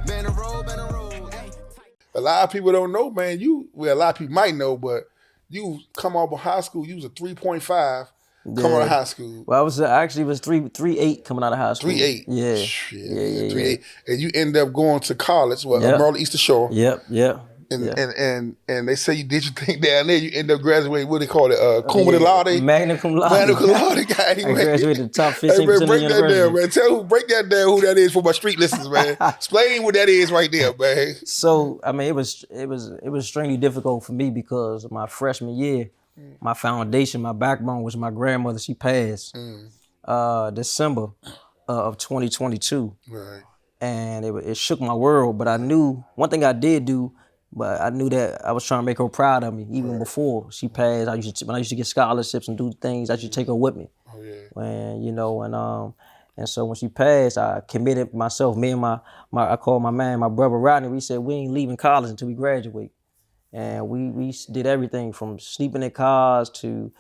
Been a road, been a road. A lot of people don't know, man. A lot of people might know, but you come out of high school, you was a 3.5 coming out of high school. Well, I actually was 3.8 coming out of high school. 3.8. Yeah. Yeah. 3.8. And you end up going to college, Maryland Eastern Shore. Yep. And they say you did your thing down there. You end up graduating. What do they call it? Cum laude. Magna cum laude. Magna cum laude. Guy, I graduated the top 15% hey, man, of break the that university. down, man. Break that down. Who that is for my street listeners, man. Explain what that is right there, man. So I mean, it was extremely difficult for me because my freshman year, my foundation, my backbone was my grandmother. She passed December of 2022. Right. And it shook my world. But I knew one thing I did do. But I knew that I was trying to make her proud of me even before she passed. When I used to get scholarships and do things, I used to take her with me. Oh yeah. And so when she passed, I committed myself. Me and I called my brother Rodney. We said we ain't leaving college until we graduate. And we did everything from sleeping in cars to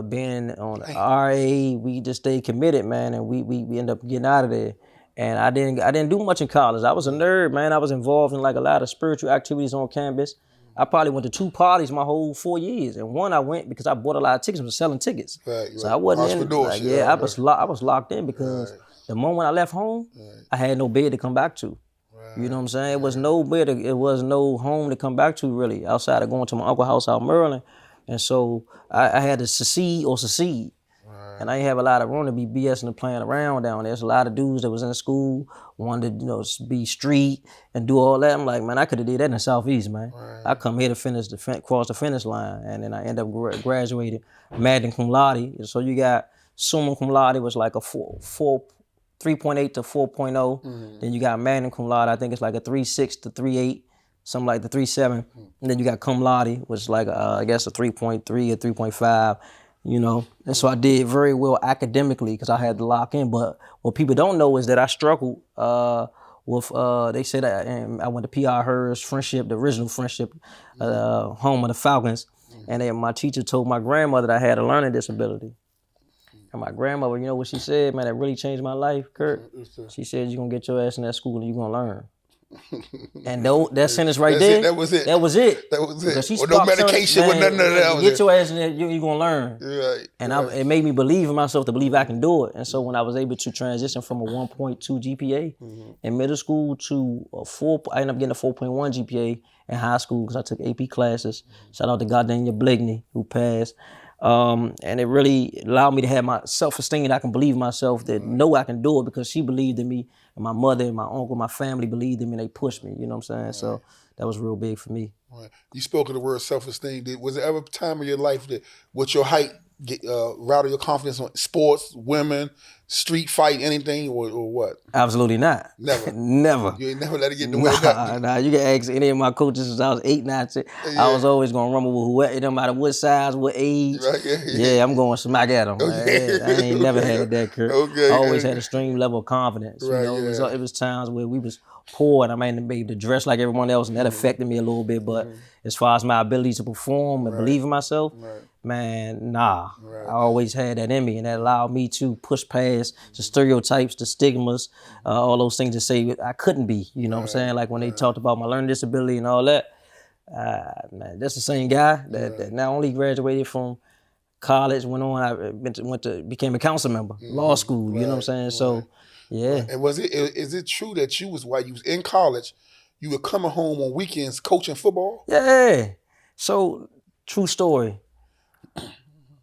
being on RA. We just stayed committed, man, and we ended up getting out of there. And I didn't do much in college. I was a nerd, man. I was involved in like a lot of spiritual activities on campus. I probably went to 2 parties my whole 4 years, and one I went because I bought a lot of tickets. I was selling tickets, so I wasn't in. I was locked in because the moment I left home, I had no bed to come back to. You know what I'm saying? It was no bed. It was no home to come back to really outside of going to my uncle's house out in Maryland, and so I had to secede or succeed. And I didn't have a lot of room to be BSing and playing around down there. There's a lot of dudes that was in school, wanted to, be street and do all that. I'm like, man, I could have did that in the Southeast, man. Right. I come here to cross the finish line, and then I end up graduating magna cum laude. So you got summa cum laude was like a 3.8 to 4.0. Mm-hmm. Then you got magna cum laude, I think it's like a 3.6 to 3.8. Something like the 3.7. And then you got cum laude, which is like, I guess a 3.3 or 3.5. And so I did very well academically because I had to lock in. But what people don't know is that I struggled with, they said I went to P.R. Hearst Friendship, the original Friendship, home of the Falcons. And then my teacher told my grandmother that I had a learning disability. And my grandmother, you know what she said, man, that really changed my life, Kurt? She said, you're going to get your ass in that school and you're going to learn. And that sentence right there, that was it. Because she no medication, with nothing of that. Get your ass in there, you're going to learn. Right. And it made me believe in myself to believe I can do it. And so when I was able to transition from a 1.2 GPA in middle school to I ended up getting a 4.1 GPA in high school because I took AP classes. Shout out to Gardenia Blakeney who passed. And it really allowed me to have my self-esteem that I can believe in myself, that know I can do it because she believed in me. And my mother and my uncle, my family believed in me and they pushed me, you know what I'm saying? Right. So that was real big for me. Right. You spoke of the word self-esteem. Was there ever a time in your life that with your height, routed your confidence on sports, women, street fight, anything, or what? Absolutely not. Never? Never. You ain't never let it get in the way of nothing? Nah, you can ask any of my coaches since I was 8, 9, 10. Yeah. I was always going to rumble with whoever, no matter what size, what age. Right, yeah, I'm going to smack at them. Okay. I ain't never had that, Kurt. I always had a extreme level of confidence. Right, It was times where we was poor and I might be able to dress like everyone else and that affected me a little bit. But as far as my ability to perform and believe in myself, man, nah. Right. I always had that in me, and that allowed me to push past the stereotypes, the stigmas, all those things to say I couldn't be. You know what I'm saying? Like when they talked about my learning disability and all that, man, that's the same guy that not only graduated from college, became a council member, law school. You know what I'm saying? So, yeah. And is it true that while you was in college, you were coming home on weekends coaching football? Yeah. So, true story.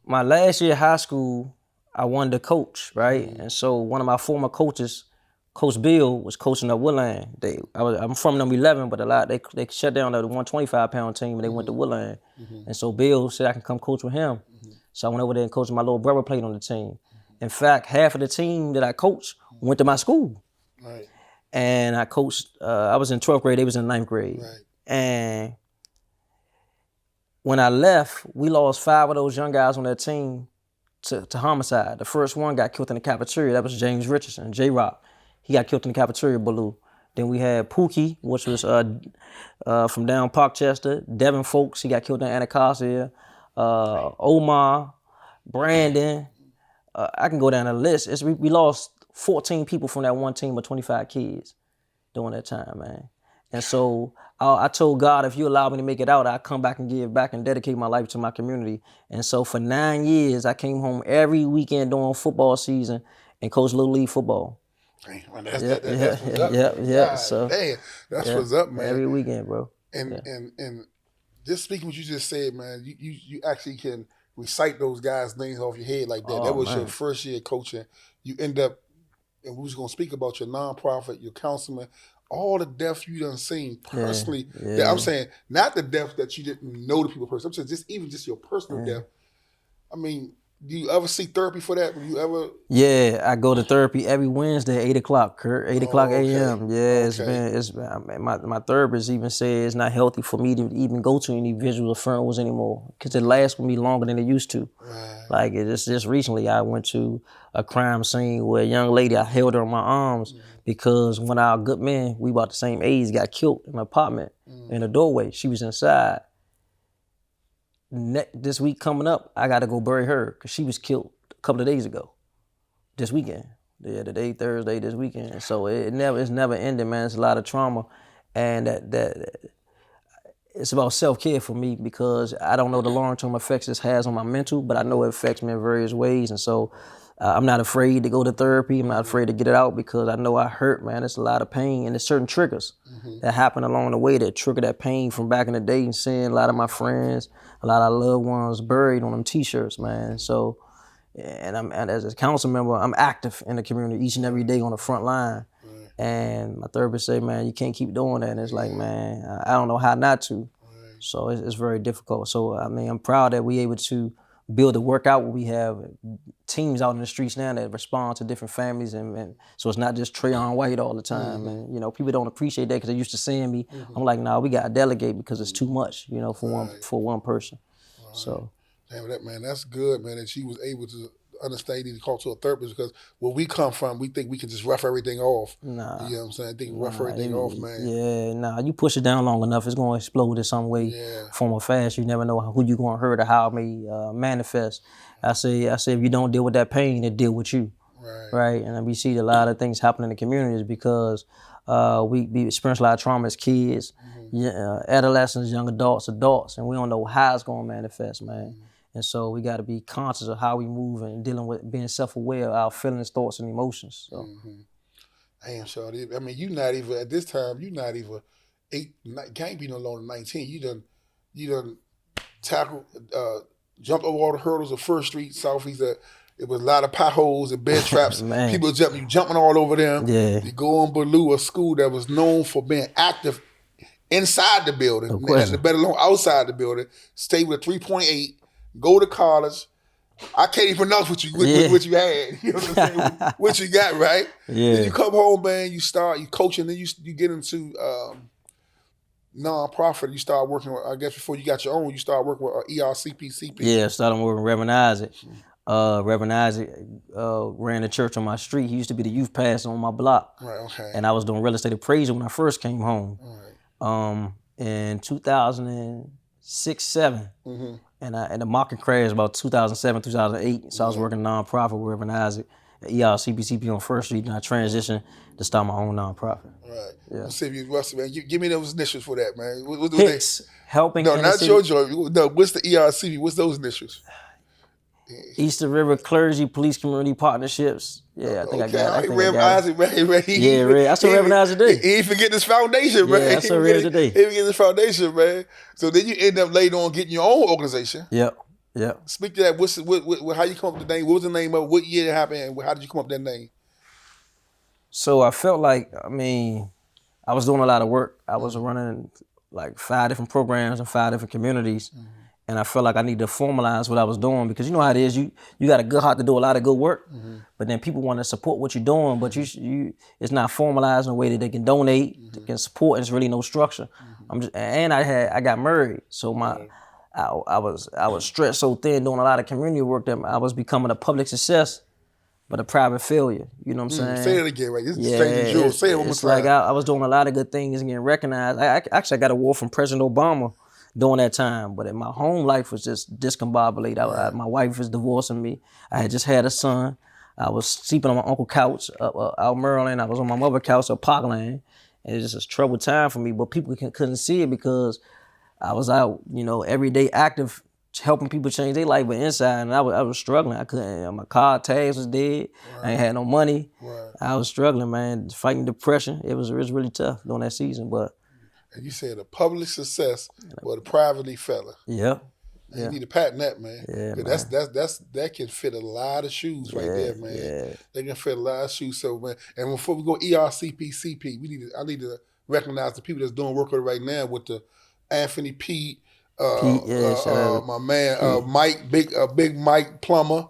My last year of high school, I wanted to coach, right? And so one of my former coaches, Coach Bill, was coaching at Woodland. I'm from number 11, but they shut down the 125-pound team and they went to Woodland. And so Bill said I can come coach with him. So I went over there and coached. My little brother played on the team. In fact, half of the team that I coached went to my school. Right. And I coached, I was in 12th grade, they was in 9th grade. Right. And when I left, we lost 5 of those young guys on that team to homicide. The first one got killed in the cafeteria. That was James Richardson, J-Rock. He got killed in the cafeteria, Baloo. Then we had Pookie, which was from down Parkchester. Devin Folks, he got killed in Anacostia. Omar, Brandon. I can go down the list. We lost 14 people from that one team of 25 kids. during that time, man. And so I told God, if you allow me to make it out, I'll come back and give back and dedicate my life to my community. And so for 9 years, I came home every weekend during football season and coached Little League football. Man, Yeah, that's what's up, yeah, man. yeah. God So damn, that's yeah, what's up, man. every weekend, bro. And Yeah. and just speaking what you just said, man, you actually can recite those guys' names off your head like that. That Oh was your man. first year coaching. You end up, and we was gonna speak about your nonprofit, your councilman, all the death you done seen Yeah, personally. That I'm yeah, saying, not the death that you didn't know the people personally. I'm saying just even just your personal yeah. death. I mean, do you ever seek therapy for that? Do you ever? Yeah, I go to therapy every Wednesday at 8 o'clock, Kurt. 8 o'clock Oh, okay, a.m. Yeah, okay, it's been. I mean, my therapist even said it's not healthy for me to even go to any visual funerals anymore because it lasts with me longer than it used to. right. Like just recently, I went to a crime scene where a young lady, I held her in my arms because one of our good men, we about the same age, got killed in an apartment in a doorway. She was inside. This week coming up, I got to go bury her because she was killed a couple of days ago. This weekend. Yeah, today, Thursday, this weekend. So it's never ending, man. It's a lot of trauma. And that it's about self-care for me because I don't know the long-term effects this has on my mental, but I know it affects me in various ways. And so I'm not afraid to go to therapy. I'm not afraid to get it out because I know I hurt, man. It's a lot of pain. And there's certain triggers that happen along the way that trigger that pain from back in the day and seeing a lot of my friends, a lot of loved ones buried on them T-shirts, man. So, and as a council member, I'm active in the community each and every day on the front line. And my therapist said, man, you can't keep doing that. And it's like, man, I don't know how not to. So it's very difficult. So, I mean, I'm proud that we able to build a workout where we have teams out in the streets now that respond to different families. And so it's not just Trayon White all the time. And, you know, people don't appreciate that because they're used to seeing me. I'm like, nah, we got to delegate because it's too much, you know, for one person. So. Damn that, man, that's good, man, that she was able to understand you need to call to a therapist because where we come from, we think we can just rough everything off. Nah. You know what I'm saying? I think rough everything off, man. Yeah, nah, you push it down long enough, it's going to explode in some way, Yeah. form or fast. You never know who you're going to hurt or how it may manifest. I say if you don't deal with that pain, it deal with you, right? And we see a lot of things happen in the communities because we experience a lot of trauma as kids, adolescents, young adults, and we don't know how it's going to manifest, man. And so we got to be conscious of how we move and dealing with being self-aware of our feelings, thoughts, and emotions. So. Damn, Shawty. I mean, you not even at this time. You not even can't be no longer than 19. You done tackled, jumped over all the hurdles of First Street, Southeast. It was a lot of potholes and bed traps. Man. People jumping all over them. Yeah. You go on Baloo, a school that was known for being active inside the building, Of course. and better alone outside the building. Stay with a 3.8. Go to college. I can't even pronounce what you had. You know what I'm saying? What you got, right? Yeah. Then you come home, man. You coaching. Then you get into nonprofit. You start working with. I guess before you got your own, you start working with ERCP. Yeah, started working with Reverend Isaac. Reverend Isaac ran the church on my street. He used to be the youth pastor on my block. Right. Okay. And I was doing real estate appraisal when I first came home. Right. In 2006, 7. And the market crashed about 2007, 2008. So I was working nonprofit with Reverend Isaac at ERCP on First Street, and I transitioned to start my own nonprofit. Right. Yeah. Let's see if you, Rusty, man. Give me those initials for that, man. What HICS, helping No, inner not city, your joint. No, what's the ERCP? What's those initials? Eastern River Clergy Police Community Partnerships. Yeah, I think I got it. Reverend Isaac, man. Yeah, Red. I still Reverend Isaac today. He ain't forget this foundation, man. Yeah, I still read it today. He forget this foundation, man. So then you end up later on getting your own organization. Yep. Speak to that. How you come up with the name? What was the name of it? What year it happened? And how did you come up with that name? So I felt like, I was doing a lot of work. I was running like 5 different programs in 5 different communities. And I felt like I needed to formalize what I was doing because you know how it is. You got a good heart to do a lot of good work, but then people want to support what you're doing, but it's not formalized in a way that they can donate, they can support, and there's really no structure. I got married, so I was stretched so thin doing a lot of community work that I was becoming a public success, but a private failure. You know what I'm saying? Say it again, right? This is Stranger Jewels. Say it one more It's time. like I was doing a lot of good things and getting recognized. I got an award from President Obama during that time, but my home life was just discombobulated. My wife was divorcing me. I had just had a son. I was sleeping on my uncle's couch out Maryland. I was on my mother's couch at Parkland. And it's just a troubled time for me, but people couldn't see it because I was out, every day active, helping people change their life, but inside, and I was struggling. I couldn't. My car tags was dead. I ain't had no money. Right. I was struggling, man, fighting depression. It was really tough during that season, but. And you said a public success, but a privately fella. Yep. And you need to patent that, man. Yeah, man. That can fit a lot of shoes right there, man. Yeah. They can fit a lot of shoes. So, man, and before we go ERCP, I need to recognize the people that's doing work on it right now with the Anthony Pete, my man Mike, big Mike Plummer,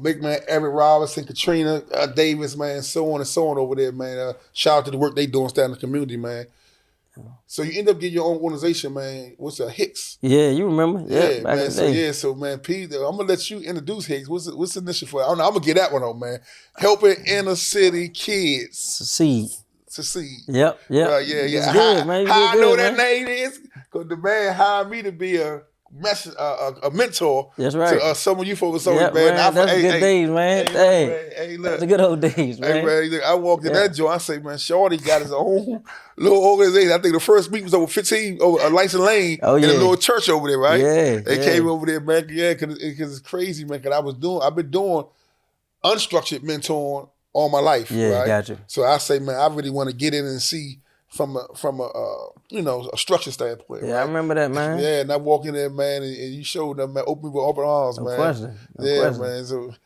big man Eric Robinson, Katrina Davis, man, so on and so on over there, man. Shout out to the work they doing, staying in the community, man. So you end up getting your own organization, man. What's that, Hicks? Yeah, you remember? Yeah, man. So man, Pete, I'm gonna let you introduce Hicks. What's the initiative for? I don't know. I'm gonna get that one on, man. Helping inner city kids succeed. Yep. Yeah. It's good, man. How I know that name is? Because the man hired me to be a mentor. That's right. To some of you folks, man. That's the good days, man. Hey, look, that's the good old days, man. Hey, man, look, I walked in that joint. I say, man, Shorty got his own little organization. I think the first meeting was over 15 over License Lane in a little church over there, right? Yeah. They came over there, man. Yeah, because it's crazy, man. Because I've been doing unstructured mentoring all my life, right? Gotcha. So I say, man, I really want to get in and see from a structure standpoint. Yeah, right? I remember that, man. Yeah, and I walk in there, man, and you showed them, man, open with open arms, man. No question. Man.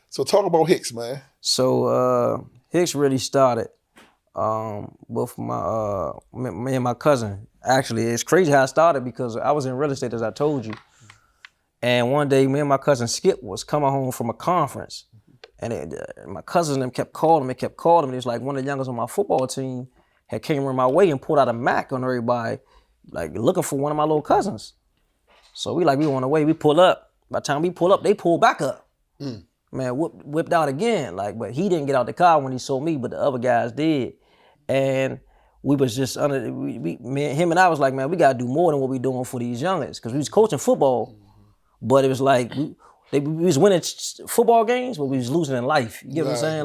So talk about Hicks, man. So Hicks really started with me and my cousin. Actually, it's crazy how it started because I was in real estate, as I told you. And one day, me and my cousin Skip was coming home from a conference. And my cousins and them kept calling me. It was like one of the youngest on my football team had came around my way and pulled out a Mac on everybody, like looking for one of my little cousins. So we on the way. We pull up. By the time we pull up, they pull back up. Man, whipped out again. But he didn't get out the car when he saw me, but the other guys did. And we was just him and I was like, man, we gotta do more than what we doing for these youngins, because we was coaching football, but it was like we was winning football games, but we was losing in life. You get what I'm saying?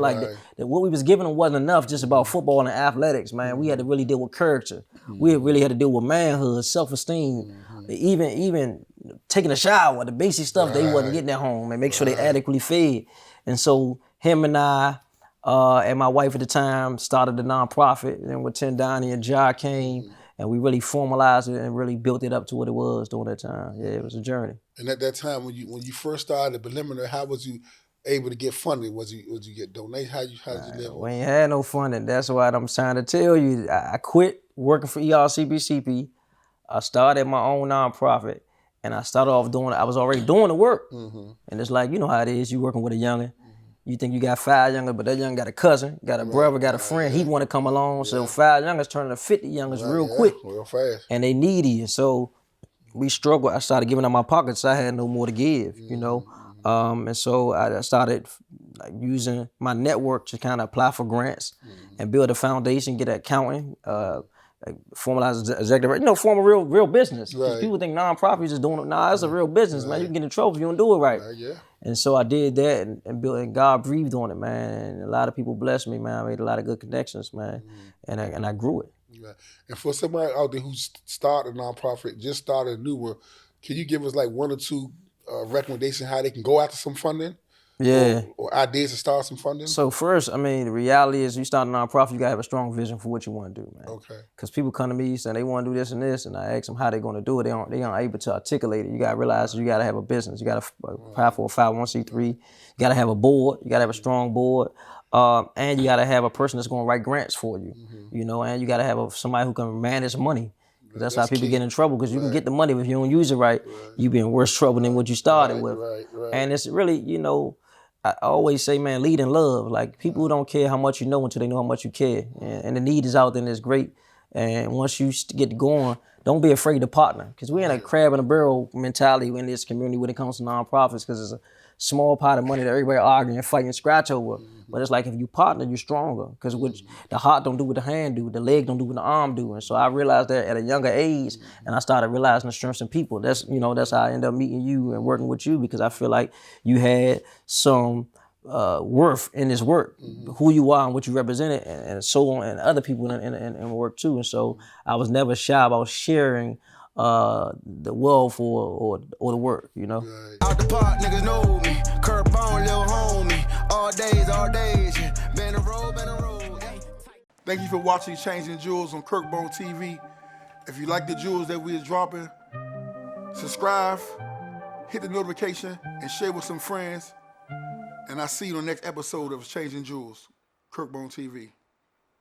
What we was giving them wasn't enough just about football and athletics, man. We had to really deal with character. We really had to deal with manhood, self-esteem, even taking a shower, the basic stuff they wasn't getting at home, and make sure they adequately fed. And so him and I and my wife at the time started the nonprofit, and with Tim Donnie and Ja came, and we really formalized it and really built it up to what it was during that time. Yeah, it was a journey. And at that time, when you first started preliminary, how was you able to get funding? Was you get donations? How did you live? We ain't had no funding. That's what I'm trying to tell you. I quit working for ERCP. I started my own nonprofit, and I started off I was already doing the work. And it's like, you know how it is. You working with a youngin'. You think you got 5 youngins, but that young got a cousin, got a brother, got a friend. He want to come along. So 5 youngins turning to 50 youngins real quick. Real fast. And they needy. And so we struggled. I started giving out my pockets. I had no more to give, and so I started using my network to kind of apply for grants and build a foundation, get accounting, formalize executive, form a real business. Because people think nonprofits is doing it. Nah, it's a real business, man. You can get in trouble if you don't do it right. And so I did that and built, and God breathed on it, man. And a lot of people blessed me, man. I made a lot of good connections, man. And I grew it. Yeah. And for somebody out there who started a nonprofit, just started a new one, can you give us like 1 or 2 recommendations how they can go after some funding? Yeah. Or ideas to start some funding? So first, the reality is you start a nonprofit, you gotta have a strong vision for what you want to do, man. Okay. Because people come to me saying they want to do this and this, and I ask them how they're going to do it. They aren't able to articulate it. You gotta realize you gotta have a business. You gotta apply for a 501c3. You gotta have a board. You gotta have a strong board. And you gotta have a person that's going to write grants for you. And you gotta have somebody who can manage money. That's how people get in trouble, because you can get the money, but if you don't use it right, you be in worse trouble than what you started with. And it's really, I always say, man, lead in love. Like, people who don't care how much you know until they know how much you care. And the need is out there, and it's great. And once you get going, don't be afraid to partner. Because we're in a crab in a barrel mentality in this community when it comes to nonprofits, because it's a small pot of money that everybody arguing and fighting and scratch over. But it's like, if you partner, you're stronger. Because the heart don't do what the hand do, the leg don't do what the arm do. And so I realized that at a younger age, and I started realizing the strengths in people. That's how I ended up meeting you and working with you, because I feel like you had some worth in this work, who you are and what you represented, and so on, and other people in work too. And so I was never shy about sharing the wealth or the work, you know. Right. Out the park, niggas know me. Curb on, little homie. All days, yeah. Been a road, yeah. Thank you for watching Changing Jewels on Kirkbone TV. If you like the jewels that we are dropping, subscribe, hit the notification, and share with some friends. And I'll see you on the next episode of Changing Jewels, Kirkbone TV.